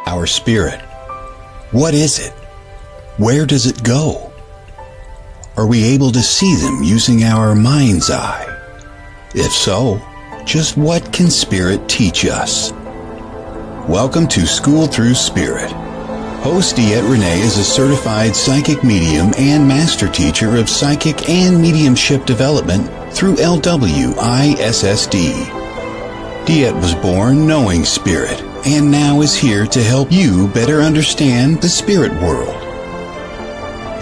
Our spirit. What is it? Where does it go? Are we able to see them using our mind's eye? If so, just what can spirit teach us? Welcome to School Through Spirit. Host DeEtte Renee is a certified psychic medium and master teacher of psychic and mediumship development through LWISSD. DeEtte was born knowing spirit and now is here to help you better understand the spirit world.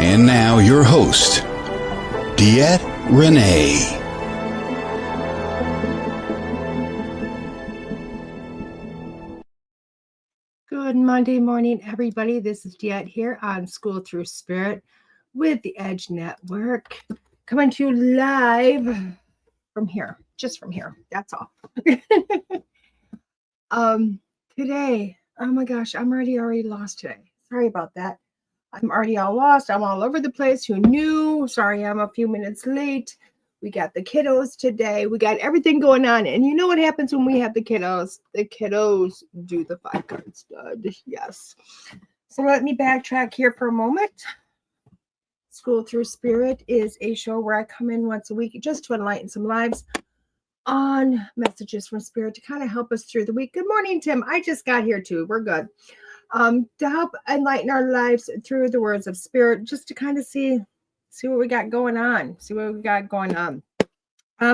And now your host, DeEtte Renee. Good Monday morning, everybody. This is DeEtte here on School Through Spirit with the Edge Network. Coming to you live from here, just from here. That's all. Today, oh my gosh, I'm already lost today. Sorry about that. I'm already all lost. I'm all over the place. Who knew? Sorry, I'm a few minutes late. We got the kiddos today. We got everything going on. And you know what happens when we have the kiddos? The kiddos do the 5-card stud. Yes. So let me backtrack here for a moment. School Through Spirit is a show where I come in once a week just to enlighten some lives on messages from Spirit to kind of help us through the week. Good morning, Tim. I just got here too. We're good. To help enlighten our lives through the words of Spirit, just to kind of see what we got going on.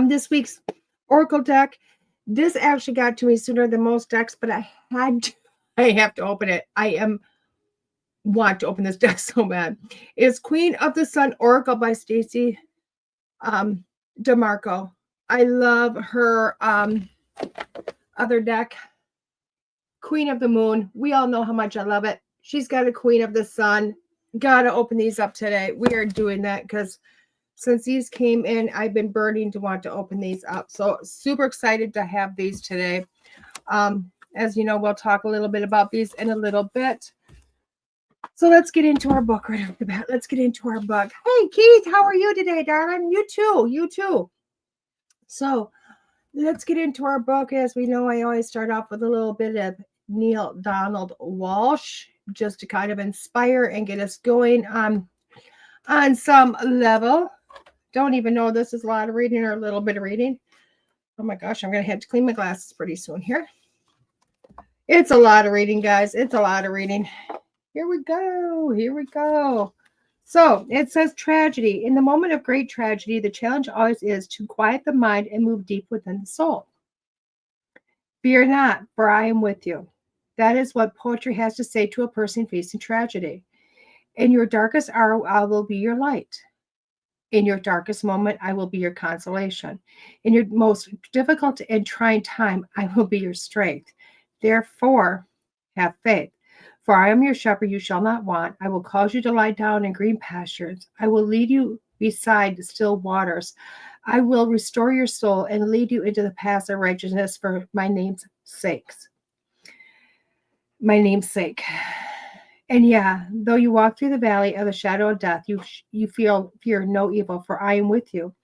This week's Oracle deck, this actually got to me sooner than most decks, but I have to open it. Want to open this deck so bad. It's Queen of the Sun Oracle by Stacey Demarco. I love her other deck, Queen of the Moon. We all know how much I love it. She's got a Queen of the Sun. Gotta open these up today. We are doing that because since these came in, I've been burning to want to open these up. So super excited to have these today. As you know, we'll talk a little bit about these in a little bit. So let's get into our book right off the bat. Let's get into our book. Hey, Keith, how are you today, darling? You too. So let's get into our book. As we know, I always start off with a little bit of Neil Donald Walsh, just to kind of inspire and get us going on some level. Don't even know this is a lot of reading or a little bit of reading. Oh my gosh, I'm going to have to clean my glasses pretty soon here. It's a lot of reading, guys. It's a lot of reading. Here we go. So it says tragedy. In the moment of great tragedy, the challenge always is to quiet the mind and move deep within the soul. Fear not, for I am with you. That is what poetry has to say to a person facing tragedy. In your darkest hour, I will be your light. In your darkest moment, I will be your consolation. In your most difficult and trying time, I will be your strength. Therefore, have faith. For I am your shepherd, you shall not want. I will cause you to lie down in green pastures. I will lead you beside still waters. I will restore your soul and lead you into the paths of righteousness for my name's sake. And yeah, though you walk through the valley of the shadow of death, you fear no evil, for I am with you.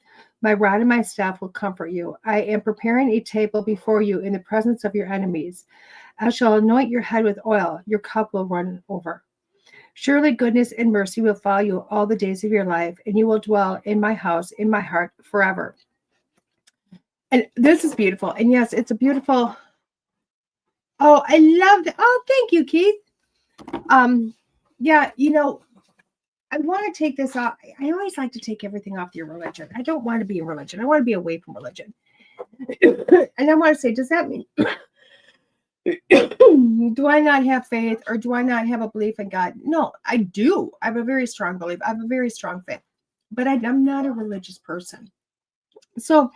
My rod and my staff will comfort you. I am preparing a table before you in the presence of your enemies. I shall anoint your head with oil. Your cup will run over. Surely goodness and mercy will follow you all the days of your life, and you will dwell in my house, in my heart, forever. And this is beautiful. And yes, it's a beautiful. Oh, I love that. Oh, thank you, Keith. Yeah, you know, I want to take this off. I always like to take everything off your religion. I don't want to be in religion. I want to be away from religion. And I want to say, does that mean do I not have faith, or do I not have a belief in God? No, I do. I have a very strong belief. I have a very strong faith, but I'm not a religious person. So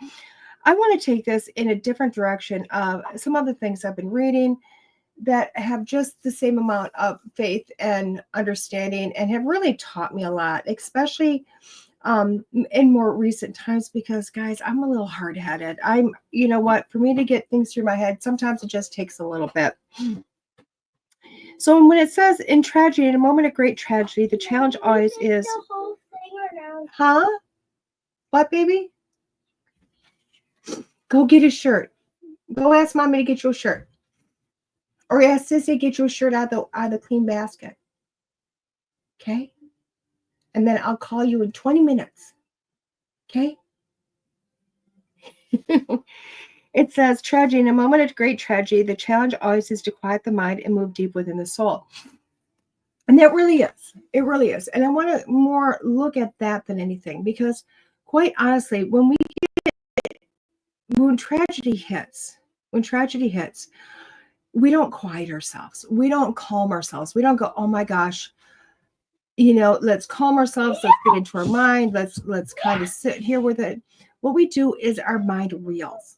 I want to take this in a different direction of some other things I've been reading that have just the same amount of faith and understanding and have really taught me a lot, especially in more recent times, because guys, I'm a little hard-headed. You know what, for me to get things through my head, sometimes it just takes a little bit. So when it says in tragedy, in a moment of great tragedy, the challenge always is, huh? What, baby? Go get a shirt. Go ask mommy to get you a shirt. Or ask Sissy, get you a shirt out of the clean basket. Okay? And then I'll call you in 20 minutes. Okay? It says, tragedy. In a moment of great tragedy, the challenge always is to quiet the mind and move deep within the soul. And that really is. It really is. And I want to more look at that than anything, because quite honestly, when tragedy hits, we don't quiet ourselves. We don't calm ourselves. We don't go, oh my gosh, let's calm ourselves. Let's get into our mind. Let's kind of sit here with it. What we do is our mind reels,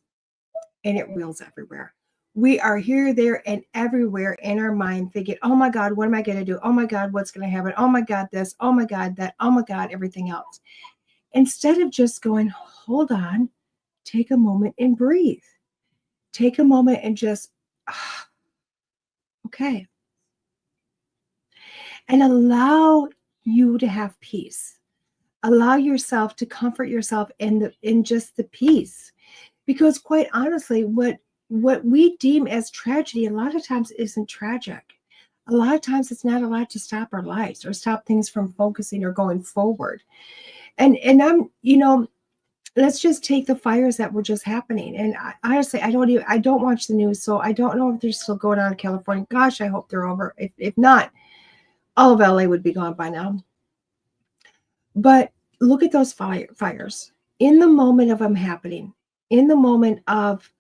and it reels everywhere. We are here, there, and everywhere in our mind thinking, oh my God, what am I going to do? Oh my God, what's going to happen? Oh my God, this. Oh my God, that. Oh my God, everything else. Instead of just going, hold on, take a moment and breathe. Take a moment and just, okay. And allow you to have peace. Allow yourself to comfort yourself in just the peace. Because quite honestly, what we deem as tragedy a lot of times isn't tragic. A lot of times it's not allowed to stop our lives or stop things from focusing or going forward. And I'm, let's just take the fires that were just happening. And honestly, I don't watch the news, so I don't know if they're still going on in California. Gosh, I hope they're over. If not, all of LA would be gone by now. But look at those fires. In the moment of them happening, in the moment of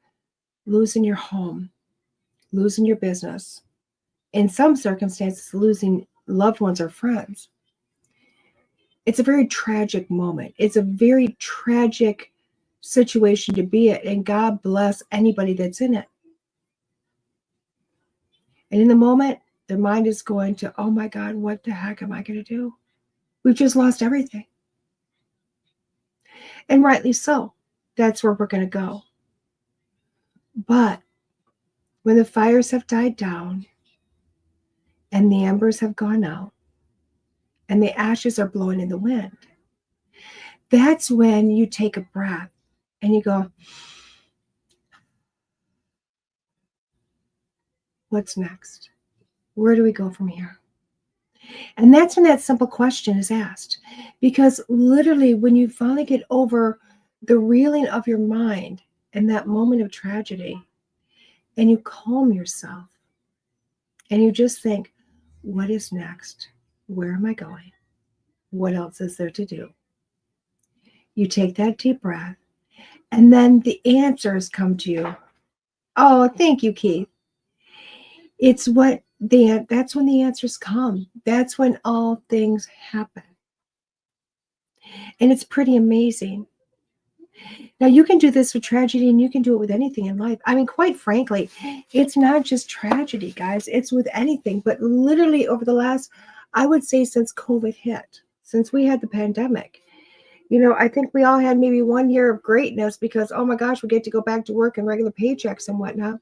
losing your home, losing your business, in some circumstances, losing loved ones or friends, it's a very tragic moment. It's a very tragic situation to be in, and God bless anybody that's in it. And in the moment, their mind is going to, oh my God, what the heck am I going to do? We've just lost everything. And rightly so. That's where we're going to go. But when the fires have died down and the embers have gone out and the ashes are blowing in the wind, that's when you take a breath and you go, what's next? Where do we go from here? And that's when that simple question is asked. Because literally, when you finally get over the reeling of your mind in that moment of tragedy, and you calm yourself, and you just think, what is next? Where am I going? What else is there to do? You take that deep breath, and then the answers come to you. Oh, thank you, Keith. That's when the answers come. That's when all things happen. And it's pretty amazing. Now, you can do this with tragedy, and you can do it with anything in life. I mean, quite frankly, it's not just tragedy, guys. It's with anything. But literally over the last, I would say since COVID hit, since we had the pandemic, I think we all had maybe 1 year of greatness because, oh my gosh, we get to go back to work and regular paychecks and whatnot.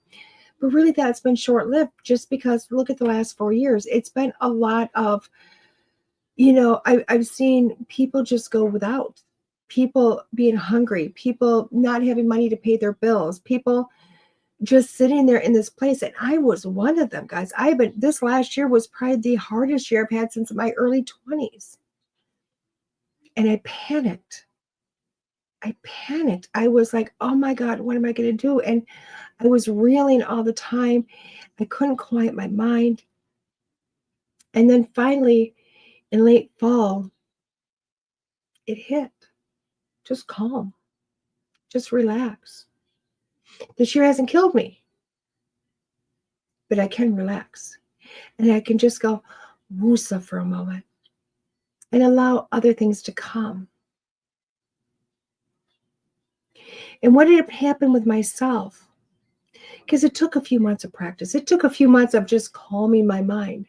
But really, that's been short-lived just because look at the last 4 years. It's been a lot of, I've seen people just go without, people being hungry, people not having money to pay their bills, people just sitting there in this place. And I was one of them, guys. This last year was probably the hardest year I've had since my early 20s. And I panicked. I was like, oh my God, what am I going to do? And I was reeling all the time. I couldn't quiet my mind. And then finally, in late fall, it hit. Just calm. Just relax. This year hasn't killed me. But I can relax. And I can just go woosa for a moment. And allow other things to come. And what did happen with myself? Because it took a few months of practice. It took a few months of just calming my mind.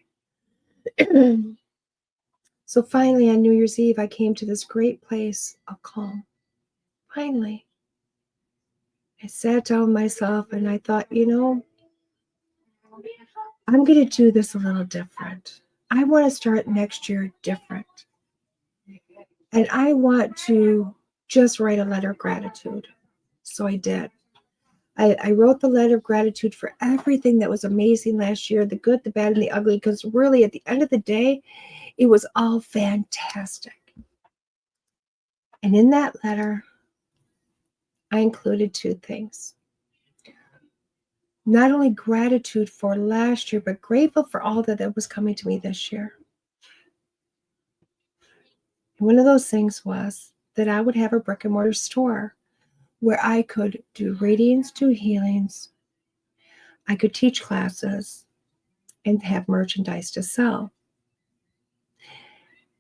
So finally, on New Year's Eve, I came to this great place of calm. Finally. I sat down with myself and I thought, I'm going to do this a little different. I want to start next year different. And I want to just write a letter of gratitude. So I did. I wrote the letter of gratitude for everything that was amazing last year, the good, the bad, and the ugly, because really at the end of the day, it was all fantastic. And in that letter, I included two things. Not only gratitude for last year, but grateful for all that was coming to me this year. And one of those things was that I would have a brick and mortar store where I could do readings, do healings, I could teach classes, and have merchandise to sell.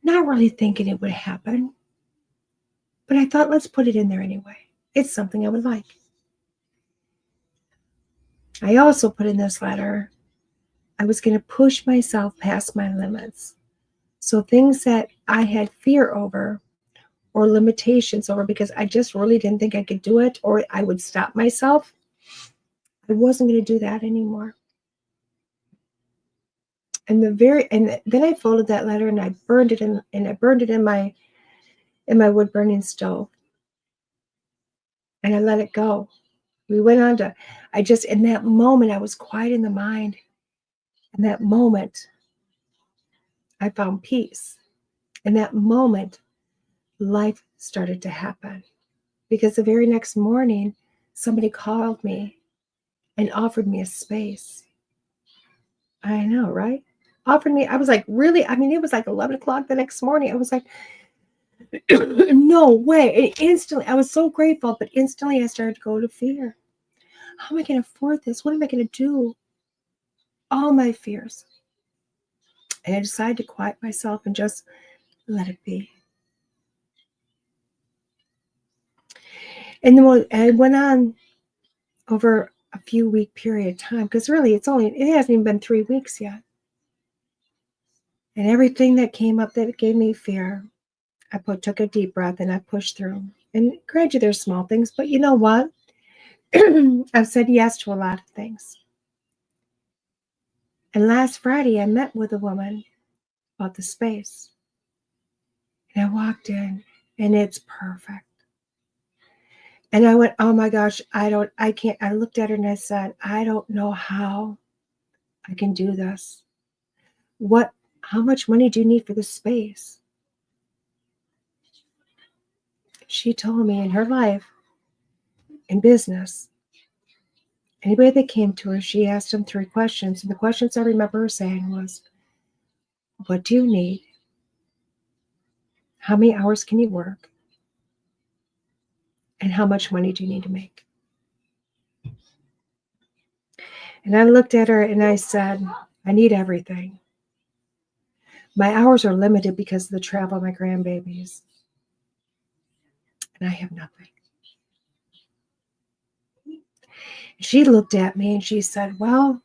Not really thinking it would happen, but I thought, let's put it in there anyway. It's something I would like. I also put in this letter, I was going to push myself past my limits. So things that I had fear over or limitations over because I just really didn't think I could do it, or I would stop myself, I wasn't going to do that anymore. And then I folded that letter and I burned it in my wood burning stove. And I let it go. We went on to, in that moment, I was quiet in the mind. In that moment, I found peace. In that moment, life started to happen. Because the very next morning, somebody called me and offered me a space. I know, right? Offered me, I was like, really? I mean, it was like 11 o'clock the next morning. I was like, no way. And instantly, I was so grateful, but instantly I started to go to fear. How am I going to afford this? What am I going to do? All my fears. And I decided to quiet myself and just let it be. And then I went on over a few week period of time, because really it hasn't even been 3 weeks yet. And everything that came up that gave me fear, I took a deep breath and I pushed through. And granted, there's small things, but you know what? I've said yes to a lot of things. And last Friday, I met with a woman about the space. And I walked in, and it's perfect. And I went, oh my gosh, I looked at her and I said, I don't know how I can do this. How much money do you need for the space? She told me in her life, in business, anybody that came to her, she asked them 3 questions. And the questions I remember her saying was, what do you need? How many hours can you work? And how much money do you need to make? And I looked at her and I said, I need everything. My hours are limited because of the travel of my grandbabies. And I have nothing. She looked at me and she said, well,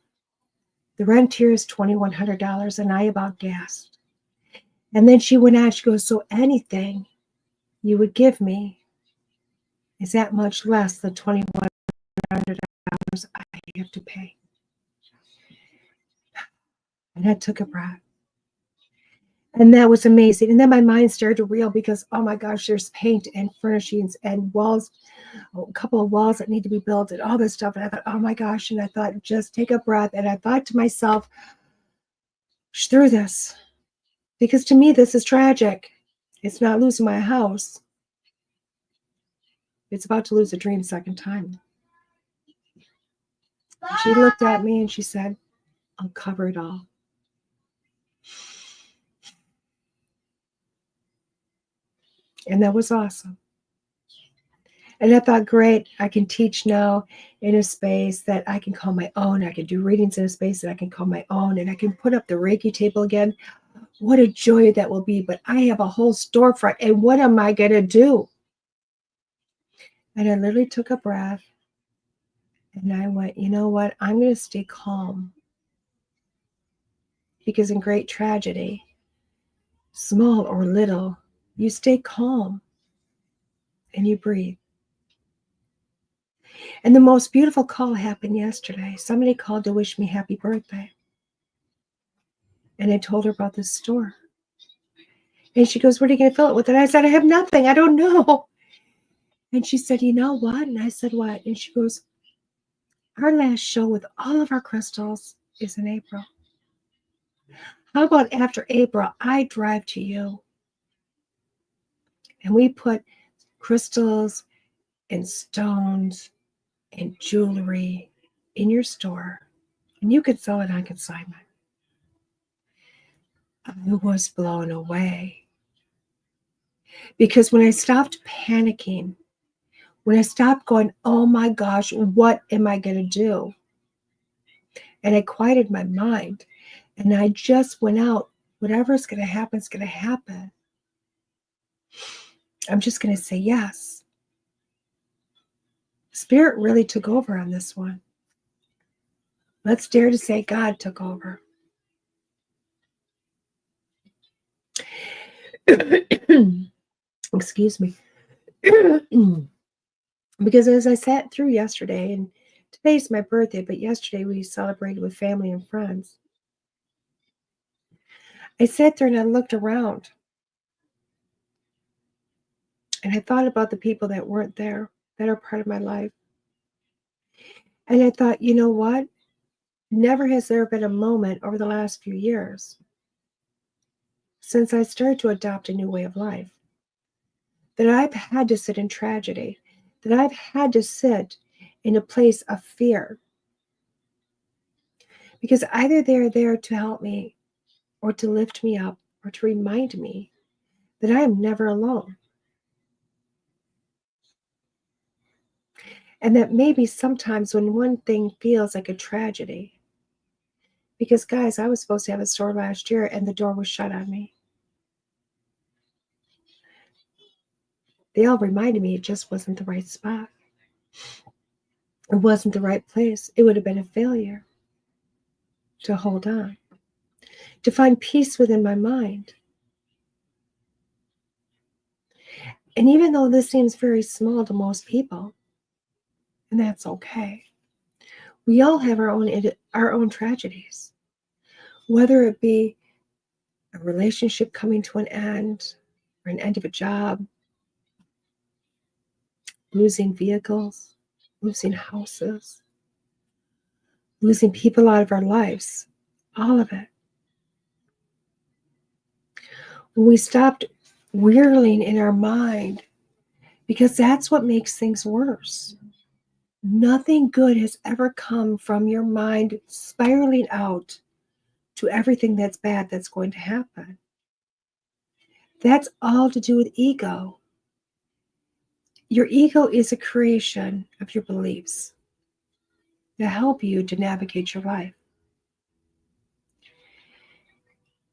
the rent here is $2,100 and I about gasped. And then she went on, she goes, so anything you would give me is that much less than $2,100 I have to pay. And I took a breath. And that was amazing. And then my mind started to reel because, oh my gosh, there's paint and furnishings and walls, a couple of walls that need to be built and all this stuff. And I thought, oh my gosh. And I thought, just take a breath. And I thought to myself, through this. Because to me, this is tragic. It's not losing my house. It's about to lose a dream second time. She looked at me and she said, I'll cover it all. And that was awesome. And I thought, great, I can teach now in a space that I can call my own. I can do readings in a space that I can call my own. And I can put up the Reiki table again. What a joy that will be. But I have a whole storefront. And what am I going to do? And I literally took a breath. And I went, you know what? I'm going to stay calm. Because in great tragedy, small or little, you stay calm and you breathe. And the most beautiful call happened yesterday. Somebody called to wish me happy birthday. And I told her about this store. And she goes, what are you going to fill it with? And I said, I have nothing. I don't know. And she said, you know what? And I said, what? And she goes, Our last show with all of our crystals is in April. How about after April, I drive to you and we put crystals and stones and jewelry in your store and you could sell it on consignment. I was blown away because when I stopped panicking, when I stopped going, oh my gosh, what am I going to do? And I quieted my mind and I just went out. Whatever's going to happen is going to happen. I'm just going to say yes. Spirit really took over on this one. Let's dare to say God took over. Excuse me. Because as I sat through yesterday, and today's my birthday, but yesterday we celebrated with family and friends. I sat there and I looked around. And I thought about the people that weren't there, that are part of my life. And I thought, you know what? Never has there been a moment over the last few years since I started to adopt a new way of life that I've had to sit in tragedy, that I've had to sit in a place of fear. Because either they're there to help me or to lift me up or to remind me that I am never alone. And that maybe sometimes when one thing feels like a tragedy, because guys, I was supposed to have a store last year and the door was shut on me. They all reminded me it just wasn't the right spot. It wasn't the right place. It would have been a failure to hold on, to find peace within my mind. And even though this seems very small to most people, and that's okay, we all have our own tragedies, whether it be a relationship coming to an end or an end of a job, losing vehicles, losing houses, losing people out of our lives, all of it. When we stopped whirling in our mind, because that's what makes things worse. Nothing good has ever come from your mind spiraling out to everything that's bad that's going to happen. That's all to do with ego. Your ego is a creation of your beliefs that help you to navigate your life.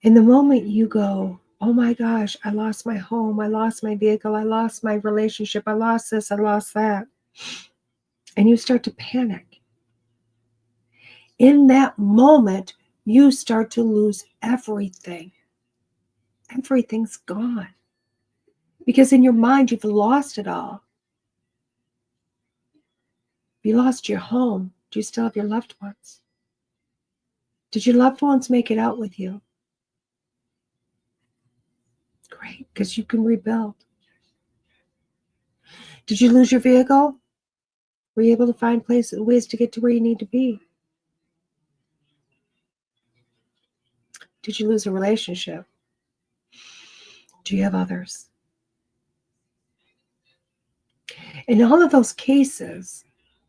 In the moment you go, oh my gosh, I lost my home, I lost my vehicle, I lost my relationship, I lost this, I lost that, and you start to panic. In that moment, you start to lose everything. Everything's gone. Because in your mind, you've lost it all. You lost your home. Do you still have your loved ones? Did your loved ones make it out with you? Great, because you can rebuild. Did you lose your vehicle? Were you able to find ways to get to where you need to be? Did you lose a relationship? Do you have others? In all of those cases,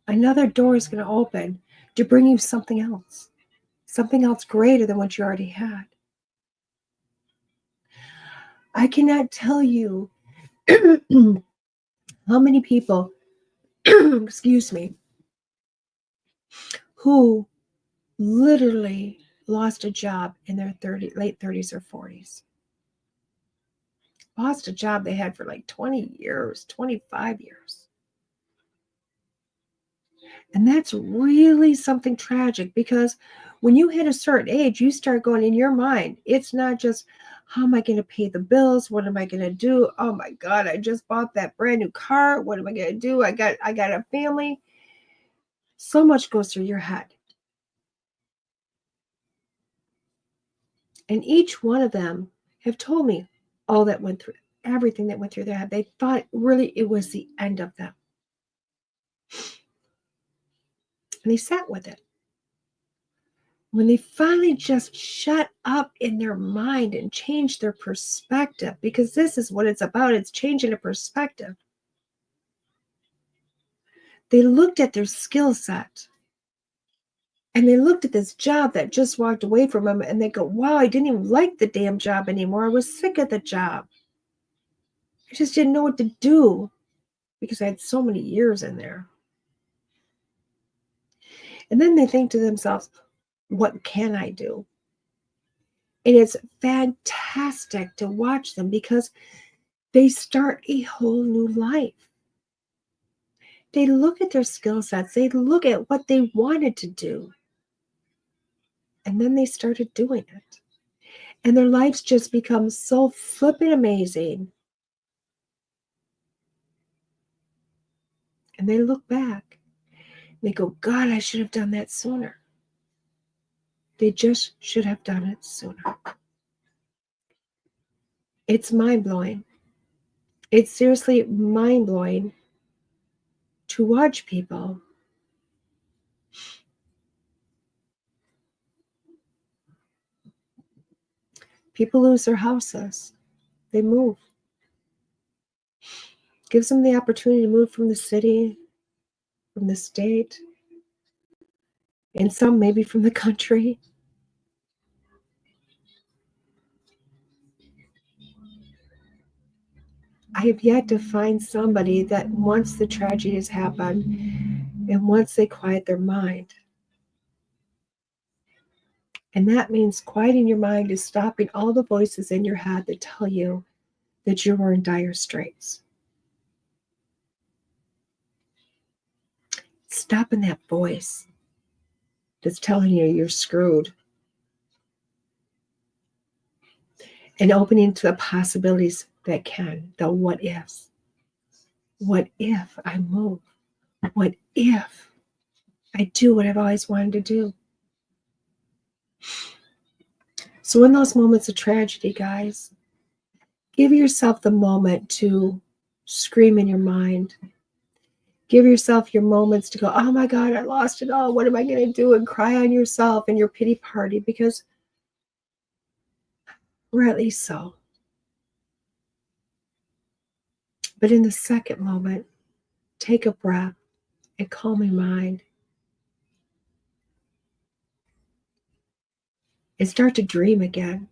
another door is going to open to bring you something else greater than what you already had. I cannot tell you how many people, excuse me, who literally lost a job in their late 30s or 40s. Lost a job they had for like 20 years, 25 years. And that's really something tragic, because when you hit a certain age, you start going in your mind. It's not just, how am I going to pay the bills? What am I going to do? Oh my God, I just bought that brand new car. What am I going to do? I got a family. So much goes through your head. And each one of them have told me all that went through, everything that went through their head. They thought really it was the end of them. And they sat with it. When they finally just shut up in their mind and changed their perspective, because this is what it's about, it's changing a perspective. They looked at their skill set and they looked at this job that just walked away from them and they go, wow, I didn't even like the damn job anymore. I was sick of the job. I just didn't know what to do because I had so many years in there. And then they think to themselves, what can I do? And it's fantastic to watch them because they start a whole new life. They look at their skill sets. They look at what they wanted to do. And then they started doing it. And their lives just become so flippin' amazing. And they look back. And they go, God, I should have done that sooner. They just should have done it sooner. It's mind-blowing. It's seriously mind-blowing to watch people lose their houses. They move. Gives them the opportunity to move from the city, from the state, and some maybe from the country. I have yet to find somebody that once the tragedy has happened and once they quiet their mind. And that means quieting your mind is stopping all the voices in your head that tell you that you were in dire straits. Stopping that voice that's telling you you're screwed. And opening to the possibilities that can, the what ifs. What if I move? What if I do what I've always wanted to do? So in those moments of tragedy, guys, give yourself the moment to scream in your mind. Give yourself your moments to go, oh my God, I lost it all. What am I going to do? And cry on yourself and your pity party, because rightly so. But in the second moment, take a breath and calm your mind. And start to dream again.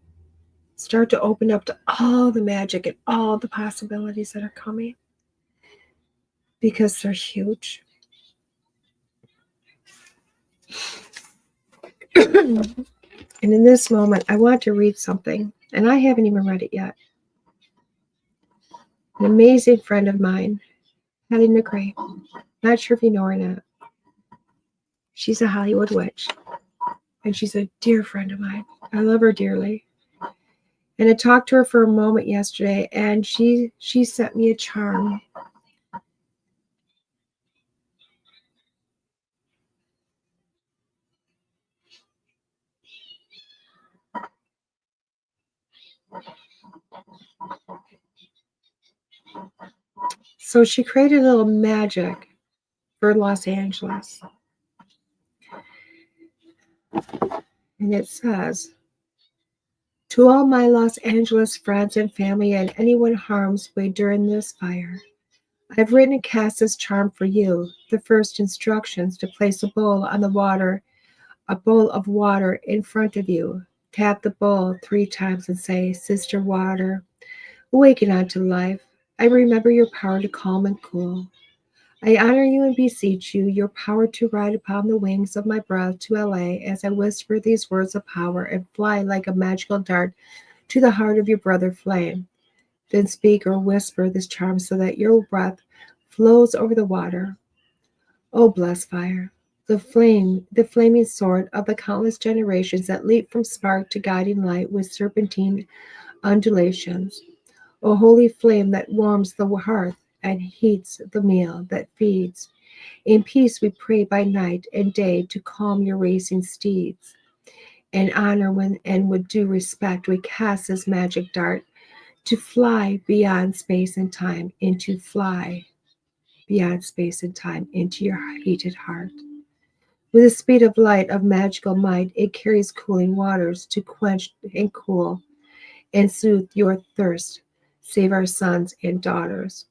Start to open up to all the magic and all the possibilities that are coming. Because they're huge. And in this moment, I want to read something. And I haven't even read it yet. An amazing friend of mine, Hattie McRae. Not sure if you know her or not. She's a Hollywood witch. And she's a dear friend of mine. I love her dearly. And I talked to her for a moment yesterday, and she sent me a charm. So she created a little magic for Los Angeles. And it says, to all my Los Angeles friends and family and anyone harm's way during this fire, I've written and cast this charm for you. The first instructions to place a bowl of water in front of you. Tap the bowl 3 times and say, Sister Water, awaken unto life. I remember your power to calm and cool. I honor you and beseech you, your power to ride upon the wings of my breath to LA as I whisper these words of power and fly like a magical dart to the heart of your brother Flame. Then speak or whisper this charm so that your breath flows over the water. Oh, blessed fire, the flaming sword of the countless generations that leap from spark to guiding light with serpentine undulations. O holy flame that warms the hearth and heats the meal that feeds. In peace we pray by night and day to calm your racing steeds. In honor and with due respect we cast this magic dart to fly beyond space and time, into your heated heart. With the speed of light of magical might, it carries cooling waters to quench and cool and soothe your thirst. Save our sons and daughters.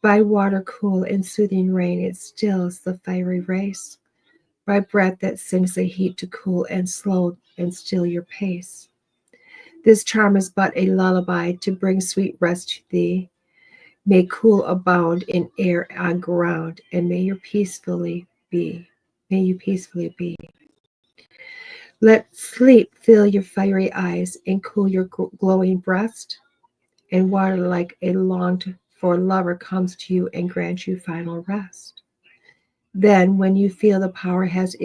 By water cool and soothing rain, it stills the fiery race. By breath that sings the heat to cool and slow and still your pace. This charm is but a lullaby to bring sweet rest to thee. May cool abound in air on ground, and may you peacefully be. May you peacefully be. Let sleep fill your fiery eyes and cool your glowing breast, and water like a longed for lover comes to you and grants you final rest. Then, when you feel the power has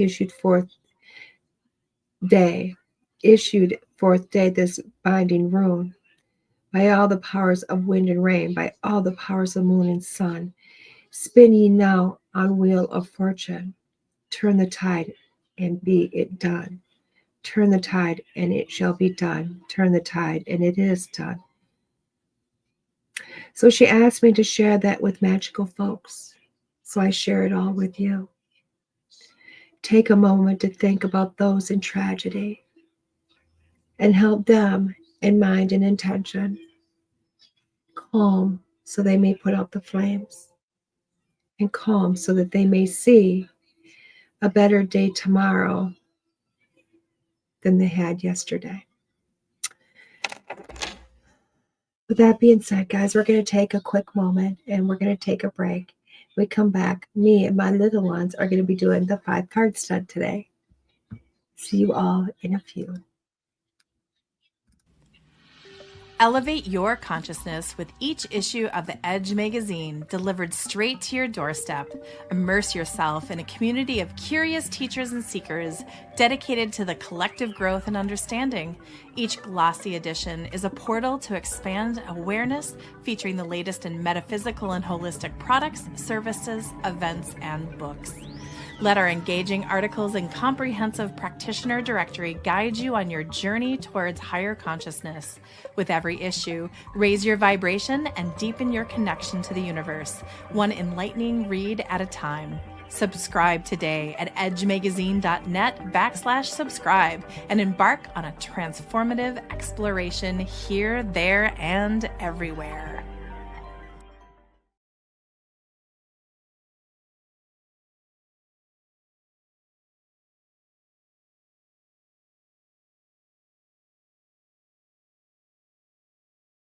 day, issued forth day this binding rune, by all the powers of wind and rain, by all the powers of moon and sun, spin ye now on wheel of fortune, turn the tide and be it done. Turn the tide and it shall be done. Turn the tide and it is done. So she asked me to share that with magical folks. So I share it all with you. Take a moment to think about those in tragedy and help them in mind and intention. Calm so they may put out the flames, and calm so that they may see a better day tomorrow than they had yesterday. With that being said, guys, we're going to take a quick moment and we're going to take a break. When we come back, me and my little ones are going to be doing the 5-card stud today. See you all in a few. Elevate your consciousness with each issue of the Edge magazine delivered straight to your doorstep. Immerse yourself in a community of curious teachers and seekers dedicated to the collective growth and understanding. Each glossy edition is a portal to expand awareness, featuring the latest in metaphysical and holistic products, services, events, and books. Let our engaging articles and comprehensive practitioner directory guide you on your journey towards higher consciousness. With every issue, raise your vibration and deepen your connection to the universe, one enlightening read at a time. Subscribe today at edgemagazine.net/subscribe and embark on a transformative exploration here, there, and everywhere.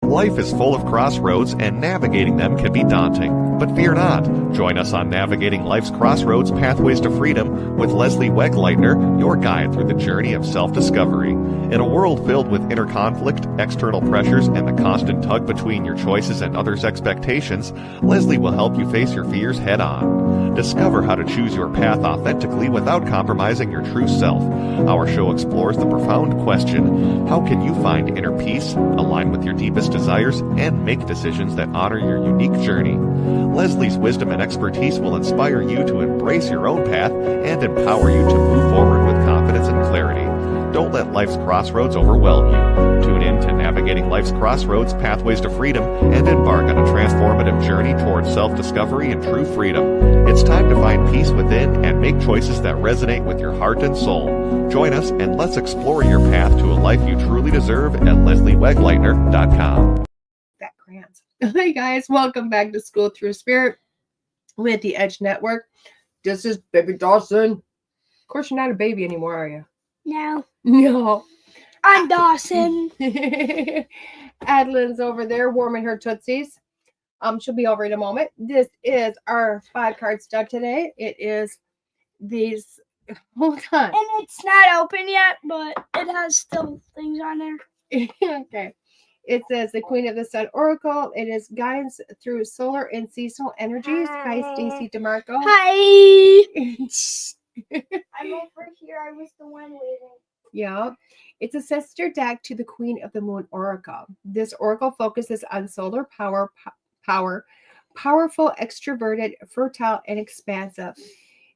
Life is full of crossroads, and navigating them can be daunting. But fear not. Join us on Navigating Life's Crossroads Pathways to Freedom with Leslie Wegleitner, your guide through the journey of self-discovery. In a world filled with inner conflict, external pressures, and the constant tug between your choices and others' expectations, Leslie will help you face your fears head-on. Discover how to choose your path authentically without compromising your true self. Our show explores the profound question: how can you find inner peace, align with your deepest desires, and make decisions that honor your unique journey? Leslie's wisdom and expertise will inspire you to embrace your own path and empower you to move forward with confidence and clarity. Don't let life's crossroads overwhelm you. Tune in to Navigating Life's Crossroads Pathways to Freedom and embark on a transformative journey towards self-discovery and true freedom. It's time to find peace within and make choices that resonate with your heart and soul. Join us and let's explore your path to a life you truly deserve at lesliewegleitner.com. That cramps. Hey guys, welcome back to School Through Spirit with the Edge Network. This is Baby Dawson. Of course, you're not a baby anymore, are you? No. No. I'm Dawson. Adeline's over there warming her tootsies. She'll be over in a moment. This is our 5-card stud today. It is these. Hold on. And it's not open yet, but it has still things on there. Okay. It says the Queen of the Sun Oracle. It is guidance through solar and seasonal energies. Hi, Stacey Demarco. Hi. I'm over here. I was the one waiting. Yeah. It's a sister deck to the Queen of the Moon Oracle. This oracle focuses on solar powerful, extroverted, fertile, and expansive.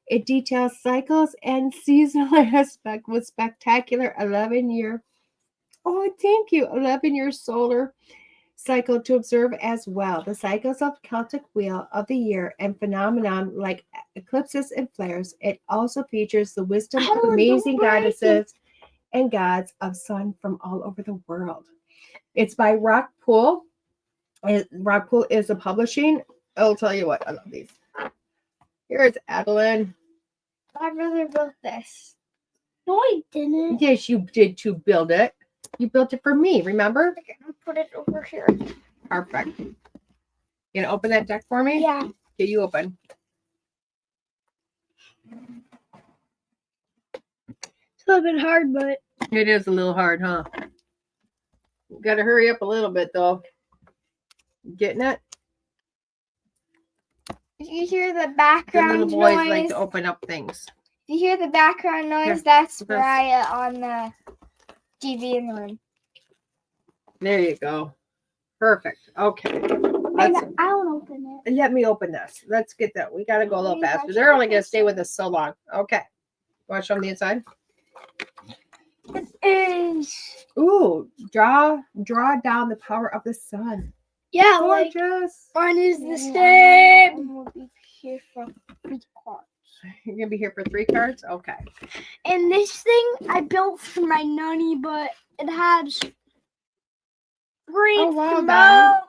It details cycles and seasonal aspect with spectacular 11-year solar cycle to observe as well. The cycles of Celtic wheel of the year and phenomenon like eclipses and flares. It also features the wisdom of amazing goddesses and gods of sun from all over the world. It's by Rockpool. Rockpool is a publishing. I'll tell you what, I love these. Here's Adeline. My brother built this. No, I didn't. Yes, you did to build it. You built it for me, remember? Okay, I'll put it over here. Perfect. You gonna open that deck for me? Yeah. Okay, you open. It's a little bit hard, but It is a little hard, huh? You gotta hurry up a little bit, though. Getting it? if you hear the The background little boys noise, like to open up things. if you hear the background noise, Here, that's this. Mariah on the TV in the room. There you go. Perfect. Okay. And Let's, I won't open it. let me open this. Let's get that. We gotta go a little Okay, faster. gotcha. They're only gonna stay with us so long. Okay. Want to show them the inside? It is. Ooh, draw down the power of the sun. Yeah, like Gorgeous. mine is the same. We'll be here for 3 cards. You're gonna be here for 3 cards? Okay. And this thing I built for my nanny, but it has green Oh, wow, smoke Dad.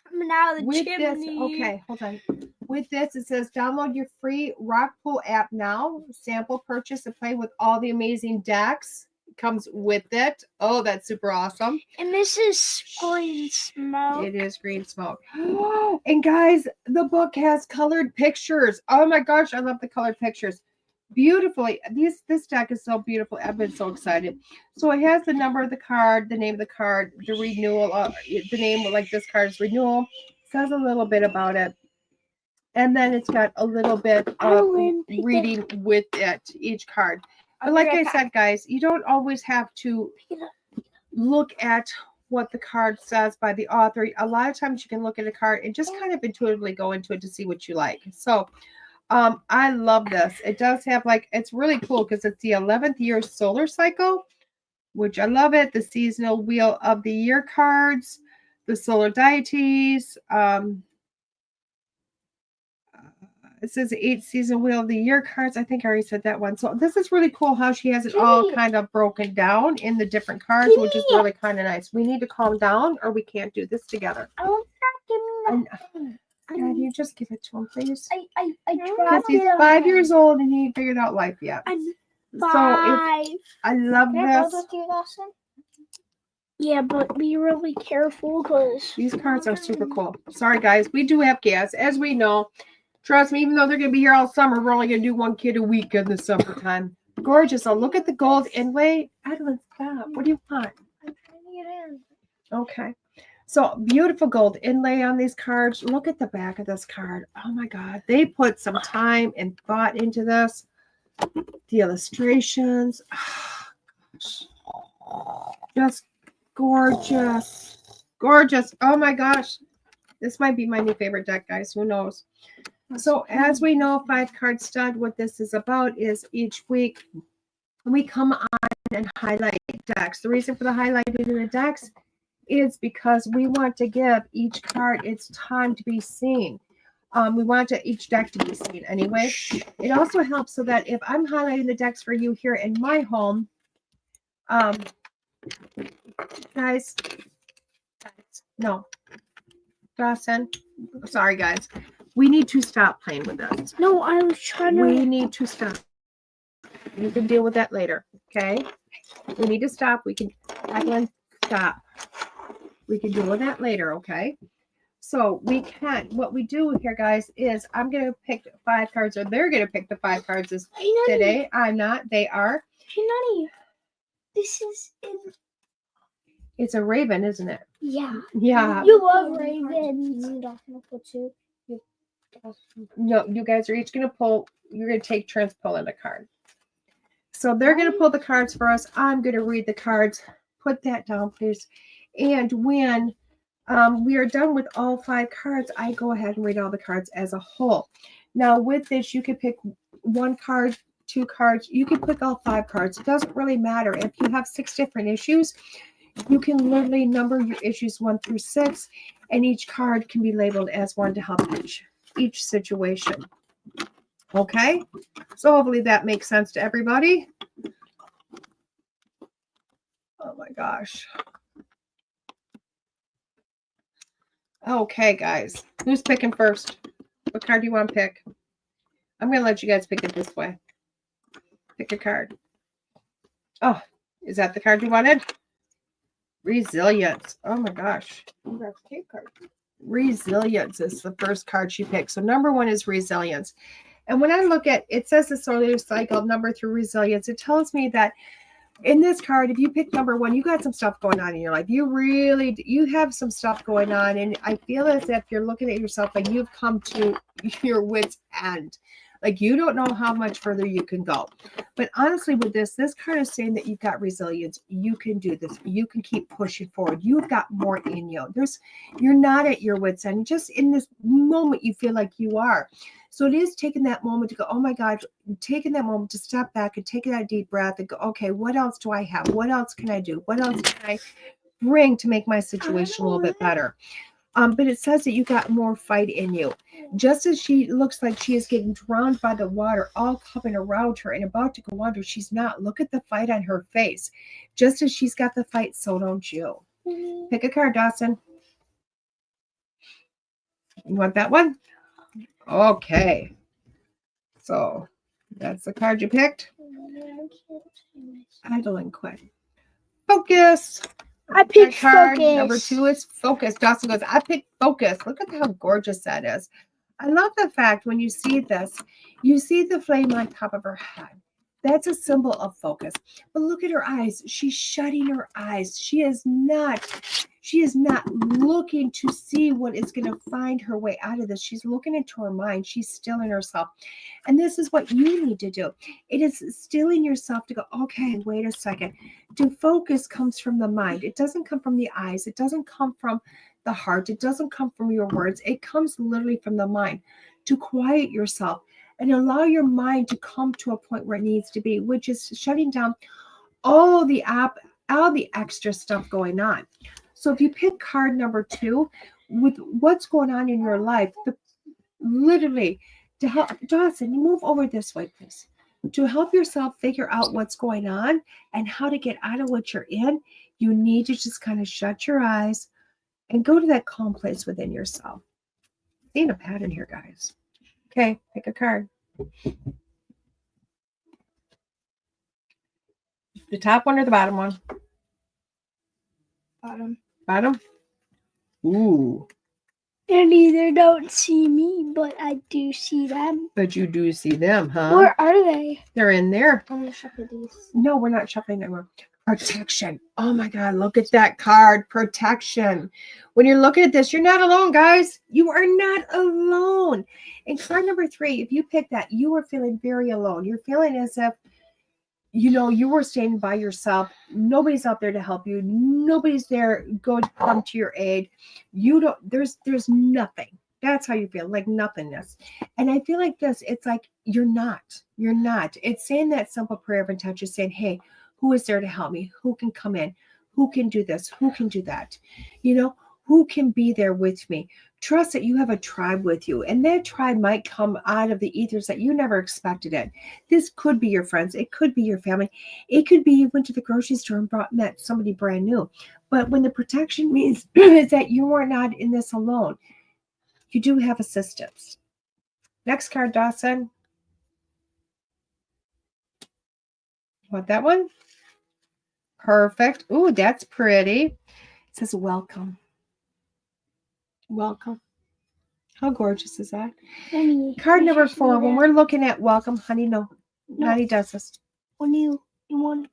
coming out of the With chimney. this, okay, hold on. With this, it says download your free Rockpool app now. Sample purchase and play with all the amazing decks. Comes with it. Oh, that's super awesome. And this is green smoke. It is green smoke. And guys, the book has colored pictures. Oh my gosh, I love the colored pictures. Beautifully. This deck is so beautiful. I've been so excited. So it has the number of the card, the name of the card, the renewal, the name like this card's renewal. Says a little bit about it. And then it's got a little bit of reading with it, each card. But like I said, guys, you don't always have to look at what the card says by the author. A lot of times you can look at a card and just kind of intuitively go into it to see what you like. So I love this. It does have it's really cool because it's the 11th year solar cycle, which I love it. The seasonal wheel of the year cards, the solar deities, it says 8 season wheel of the year cards. I think I already said that one. So this is really cool how she has it all kind of broken down in the different cards, which is really kind of nice. We need to calm down or we can't do this together. I want that. Give me that. God, you just give it to him, please. I Because dropped he's it. 5 years old and he ain't figured out life yet. I'm So 5. I love Can I build this. with you, Dawson? Yeah, but be really careful because These cards are super cool. Sorry, guys. We do have gas, as we know. Trust me, even though they're going to be here all summer, we're only going to do 1 kid a week in the summertime. Gorgeous. Oh, look at the gold inlay. Adeline, stop. What do you want? I'm trying to get in. Okay. So beautiful gold inlay on these cards. Look at the back of this card. Oh my God. They put some time and thought into this. The illustrations. Oh, just gorgeous. Gorgeous. Oh my gosh. This might be my new favorite deck, guys. Who knows? So as we know, 5-card stud, what this is about is each week we come on and highlight decks. The reason for the highlighting in the decks is because we want to give each card its time to be seen. We want each deck to be seen anyway. It also helps so that if I'm highlighting the decks for you here in my home, guys, no, Dawson, sorry guys, we need to stop playing with this. No, I was trying to. We need to stop. You can deal with that later, okay? We need to stop. We can, Evelyn, stop. We can deal with that later, okay? So we can, what we do here, guys, is I'm going to pick 5 cards, or they're going to pick the 5 cards today. I'm not. They are. Hey, Nanny, this is in. It's a raven, isn't it? Yeah. Yeah. You love ravens. No, you guys are each going to pull, you're going to take turns pulling a card. So they're going to pull the cards for us. I'm going to read the cards. Put that down, please. And when we are done with all 5 cards, I go ahead and read all the cards as a whole. Now, with this, you can pick 1 card, 2 cards. You can pick all 5 cards. It doesn't really matter. If you have 6 different issues, You can literally number your issues 1 through 6, and each card can be labeled as one to help each situation. Okay, so hopefully that makes sense to everybody. Oh my gosh. Okay, guys, who's picking first? What card do you want to pick? I'm going to let you guys pick it this way. Pick a card. Oh, is that the card you wanted? Resilience. Oh my gosh. Resilience is the first card she picked. So number 1 is resilience. And when I look at, it says the solar cycle number through resilience, it tells me that in this card, if you pick number 1, you got some stuff going on in your life. You have some stuff going on. And I feel as if you're looking at yourself like you've come to your wit's end. Like you don't know how much further you can go. But honestly, with this card is saying that you've got resilience. You can do this. You can keep pushing forward. You've got more in you. You're not at your wit's end. Just in this moment, you feel like you are. So it is taking that moment to go, oh my God, taking that moment to step back and take that deep breath and go, okay, what else do I have? What else can I do? What else can I bring to make my situation a little bit better? But it says that you got more fight in you. Just as she looks like she is getting drowned by the water, all coming around her and about to go under, she's not. Look at the fight on her face. Just as she's got the fight, so don't you. Pick a card, Dawson. You want that one? Okay. So that's the card you picked. Idle and quit. Focus. I picked card. focus. Number 2 is focus. Dawson goes, I picked focus. Look at how gorgeous that is. I love the fact when you see this, you see the flame on top of her head. That's a symbol of focus. But look at her eyes. She's shutting her eyes. She is not looking to see what is going to find her way out of this. She's looking into her mind. She's stilling herself. And this is what you need to do. It is stilling yourself to go, okay, wait a second. To focus comes from the mind. It doesn't come from the eyes. It doesn't come from the heart. It doesn't come from your words. It comes literally from the mind. To quiet yourself and allow your mind to come to a point where it needs to be, which is shutting down all the extra stuff going on. So if you pick card number 2, with what's going on in your life, literally to help, Dawson, you move over this way, please. To help yourself figure out what's going on and how to get out of what you're in, you need to just kind of shut your eyes and go to that calm place within yourself. Seeing a pattern here, guys. Okay, pick a card. The top one or the bottom one? Bottom? Ooh. And either don't see me, but I do see them. But you do see them, huh? Where are they? They're in there. I'm going to shuffle these. No, we're not shuffling anymore. Protection. Oh my God, look at that card. Protection. When you're looking at this, you're not alone, guys. You are not alone. And card number 3, if you pick that, you are feeling very alone. You're feeling as if, you were standing by yourself. Nobody's out there to help you. Nobody's there going to come to your aid. There's nothing. That's how you feel, like nothingness. And I feel like this, it's like, you're not. It's saying that simple prayer of intention, saying, hey, who is there to help me? Who can come in? Who can do this? Who can do that? Who can be there with me? Trust that you have a tribe with you, and that tribe might come out of the ethers that you never expected it. This could be your friends. It could be your family. It could be you went to the grocery store and met somebody brand new. But when the protection means is that you are not in this alone, you do have assistance. Next card, Dawson. Want that one? Perfect. Ooh, that's pretty. It says welcome. Welcome. How gorgeous is that? Honey, Card number 4. When we're looking at welcome, honey, no. Honey does this. When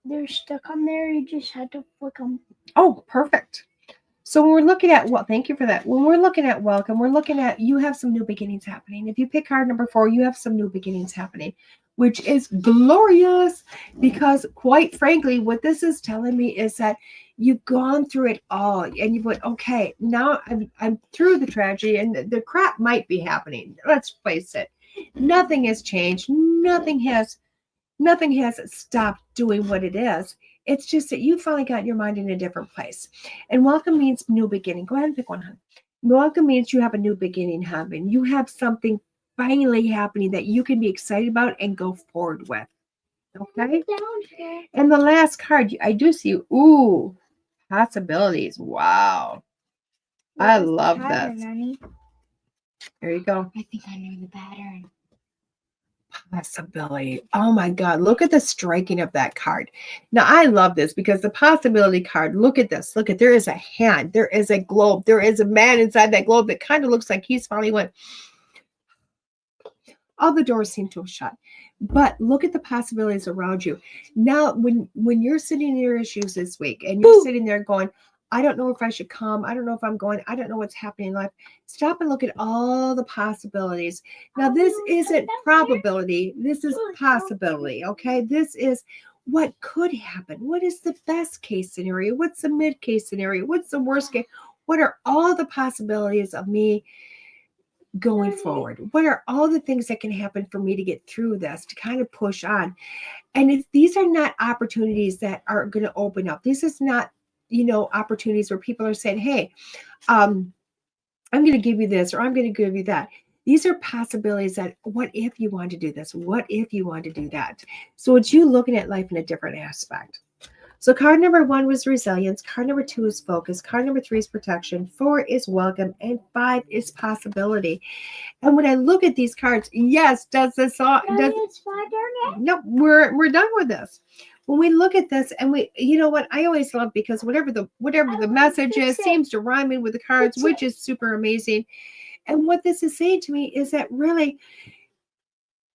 they're stuck on there, you just had to flick them. Oh, perfect. So when we're looking at, thank you for that. When we're looking at welcome, we're looking at, you have some new beginnings happening. If you pick card number 4, you have some new beginnings happening, which is glorious, because quite frankly, what this is telling me is that you've gone through it all and you went, okay, now I'm through the tragedy and the crap might be happening. Let's face it. Nothing has changed. Nothing has stopped doing what it is. It's just that you finally got your mind in a different place. And welcome means new beginning. Go ahead and pick one, hon. Welcome means you have a new beginning happening. You have something finally happening that you can be excited about and go forward with. Okay? And the last card, I do see, ooh, possibilities. Wow. I love that. There you go. I think I know the pattern. Possibility. Oh my God. Look at the striking of that card. Now, I love this because the possibility card, look at this. Look at, there is a hand. There is a globe. There is a man inside that globe that kind of looks like he's finally went. All the doors seem to have shut. But look at the possibilities around you. Now, when you're sitting in your issues this week and you're sitting there going, I don't know if I should come. I don't know if I'm going. I don't know what's happening in life. Stop and look at all the possibilities. Now, this isn't probability. This is possibility, okay? This is what could happen. What is the best case scenario? What's the mid case scenario? What's the worst case? What are all the possibilities of me going forward? What are all the things that can happen for me to get through this, to kind of push on? And these are not opportunities that are going to open up. This is not, opportunities where people are saying, hey, I'm going to give you this, or I'm going to give you that. These are possibilities that, what if you want to do this? What if you want to do that? So it's you looking at life in a different aspect. So card number 1 was resilience. Card number 2 is focus. Card number 3 is protection. 4 is welcome. And 5 is possibility. And when I look at these cards, yes, does this all? No, we're done with this. When we look at this, and you know what, I always love, because whatever the message is seems to rhyme in with the cards, which is super amazing. And what this is saying to me is that really,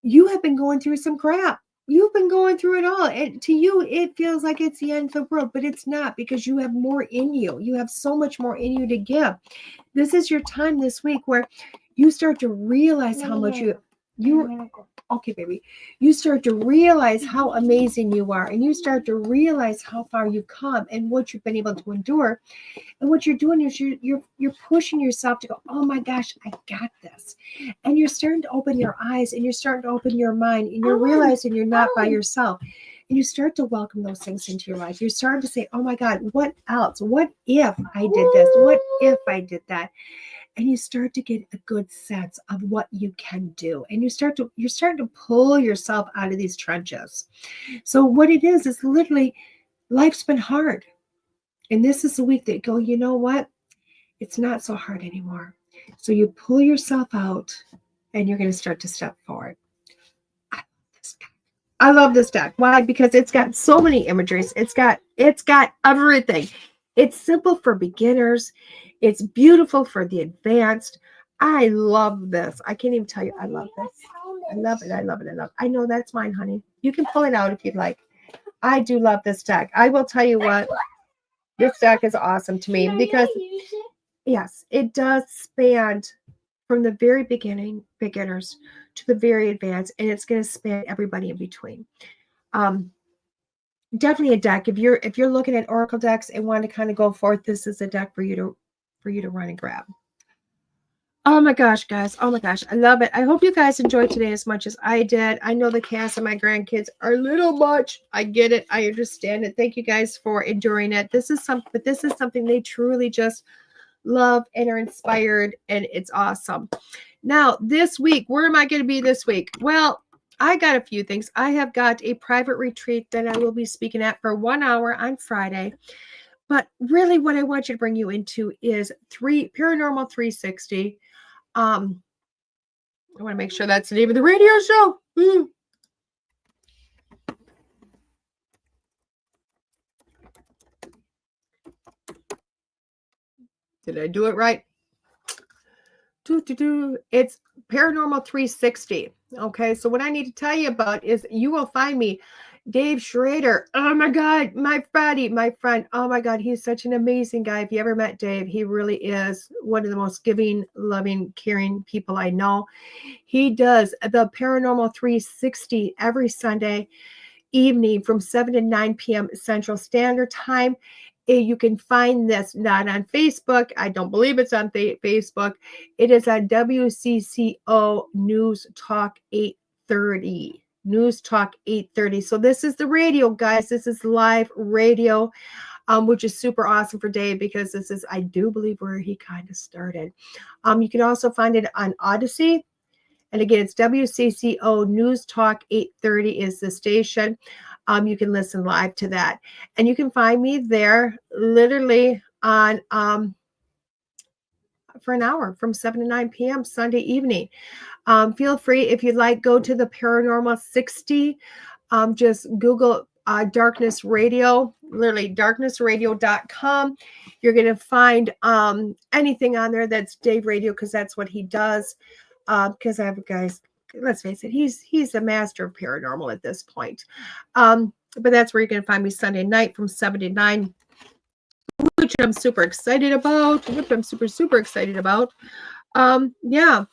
you have been going through some crap. You've been going through it all. And to you, it feels like it's the end of the world, but it's not, because you have more in you. You have so much more in you to give. This is your time this week where you start to realize how much okay, baby. You start to realize how amazing you are, and you start to realize how far you've come and what you've been able to endure. And what you're doing is you're pushing yourself to go, oh my gosh, I got this. And you're starting to open your eyes, and you're starting to open your mind, and you're realizing you're not by yourself. And you start to welcome those things into your life. You're starting to say, oh my God, what else? What if I did this? What if I did that? And you start to get a good sense of what you can do. And you're starting to pull yourself out of these trenches. So what it is literally, life's been hard. And this is the week that you go, you know what? It's not so hard anymore. So you pull yourself out, and you're going to start to step forward. I love this deck. Why? Because it's got so many imageries. It's got everything. It's simple for beginners. It's beautiful for the advanced. I love this. I can't even tell you. I love this. I love it. I love it. I love it. I know that's mine, honey. You can pull it out if you'd like. I do love this deck. I will tell you what. This deck is awesome to me because, yes, it does span from the very beginners to the very advanced, and it's going to span everybody in between. Definitely a deck. If you're looking at Oracle decks and want to kind of go forth, this is a deck for you to run and grab. Oh my gosh, guys. Oh my gosh. I love it. I hope you guys enjoyed today as much as I did. I know the cast of my grandkids are a little much. I get it. I understand it. Thank you guys for enduring it. This is something they truly just love and are inspired, and it's awesome. Now, this week, where am I going to be this week? Well, I got a few things. I have got a private retreat that I will be speaking at for 1 hour on Friday. But really what I want you to bring you into is Paranormal 360. I want to make sure that's the name of the radio show. Did I do it right? It's Paranormal 360. Okay, so what I need to tell you about is you will find me, Dave Schrader. Oh my God, my friend. Oh my God, he's such an amazing guy. If you ever met Dave, he really is one of the most giving, loving, caring people I know. He does the Paranormal 360 every Sunday evening from 7 to 9 p.m. Central Standard Time. You can find this not on Facebook. I don't believe it's on Facebook. It is on WCCO News Talk 830. News Talk 830. So this is the radio, guys. This is live radio, which is super awesome for Dave because this is, I do believe, where he kind of started. You can also find it on Odyssey. And again, it's WCCO News Talk 830 is the station. You can listen live to that. And you can find me there literally on for an hour from 7 to 9 p.m. Sunday evening. Feel free, if you'd like, go to the Paranormal 60. Just Google Darkness Radio, literally darknessradio.com. You're going to find anything on there that's Dave Radio because that's what he does. Because I have guys, let's face it, he's a master of paranormal at this point. But that's where you're going to find me Sunday night from 7 to 9, which I'm super excited about. Super excited about. Yeah.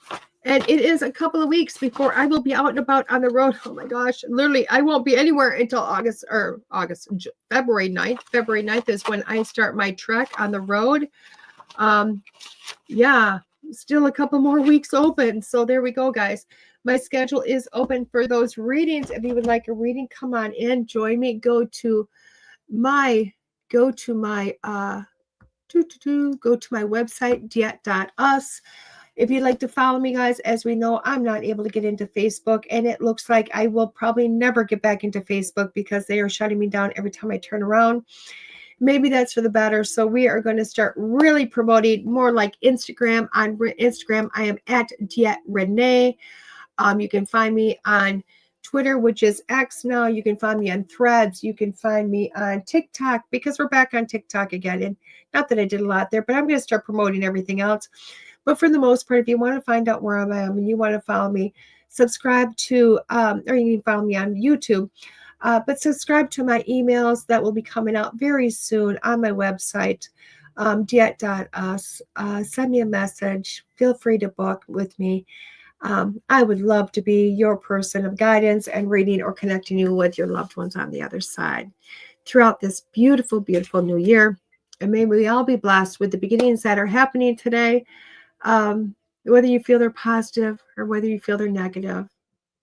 And it is a couple of weeks before I will be out and about on the road. Oh my gosh. Literally, I won't be anywhere until February 9th. February 9th is when I start my trek on the road. Yeah. Still a couple more weeks open. So there we go, guys. My schedule is open for those readings. If you would like a reading, come on in, join me. Go to my website, DeEtte.us. If you'd like to follow me, guys, as we know, I'm not able to get into Facebook, and it looks like I will probably never get back into Facebook because they are shutting me down every time I turn around. Maybe that's for the better. So we are going to start really promoting more like Instagram. On Instagram, I am at DeEtte Renee. You can find me on Twitter, which is X now. You can find me on Threads. You can find me on TikTok because we're back on TikTok again. And not that I did a lot there, but I'm going to start promoting everything else. But for the most part, if you want to find out where I am and you want to follow me, subscribe to, or you can follow me on YouTube. But subscribe to my emails that will be coming out very soon on my website, DeEtte.us. Send me a message. Feel free to book with me. I would love to be your person of guidance and reading or connecting you with your loved ones on the other side throughout this beautiful, beautiful new year. And may we all be blessed with the beginnings that are happening today. Whether you feel they're positive or whether you feel they're negative,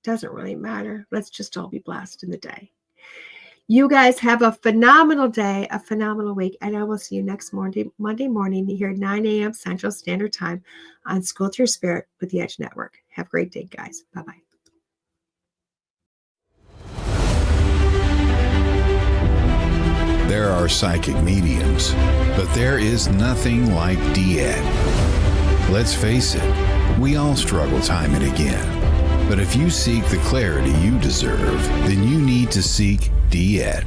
doesn't really matter. Let's just all be blessed in the day. You guys have a phenomenal day, a phenomenal week, and I will see you next Monday morning here at 9 a.m. Central Standard Time on School Through Spirit with the Edge Network. Have a great day, guys. Bye-bye. There are psychic mediums, but there is nothing like DeEtte. Let's face it, we all struggle time and again. But if you seek the clarity you deserve, then you need to seek DeEtte.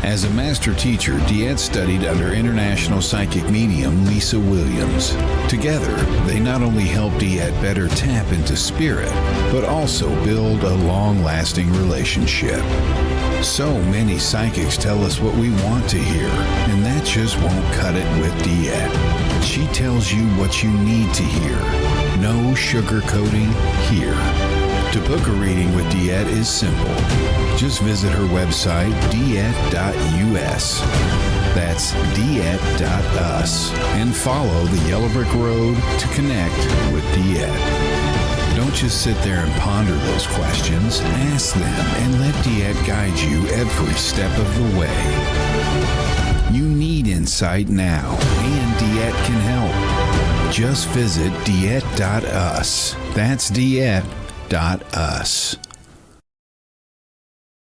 As a master teacher, DeEtte studied under international psychic medium Lisa Williams. Together, they not only help DeEtte better tap into spirit, but also build a long-lasting relationship. So many psychics tell us what we want to hear, and that just won't cut it with DeEtte. She tells you what you need to hear. No sugarcoating here. To book a reading with DeEtte is simple. Just visit her website, DeEtte.us. That's DeEtte.us. And follow the Yellow Brick Road to connect with DeEtte. Don't just sit there and ponder those questions. Ask them and let DeEtte guide you every step of the way. You need insight now, and DeEtte can help. Just visit DeEtte.us. That's DeEtte.us.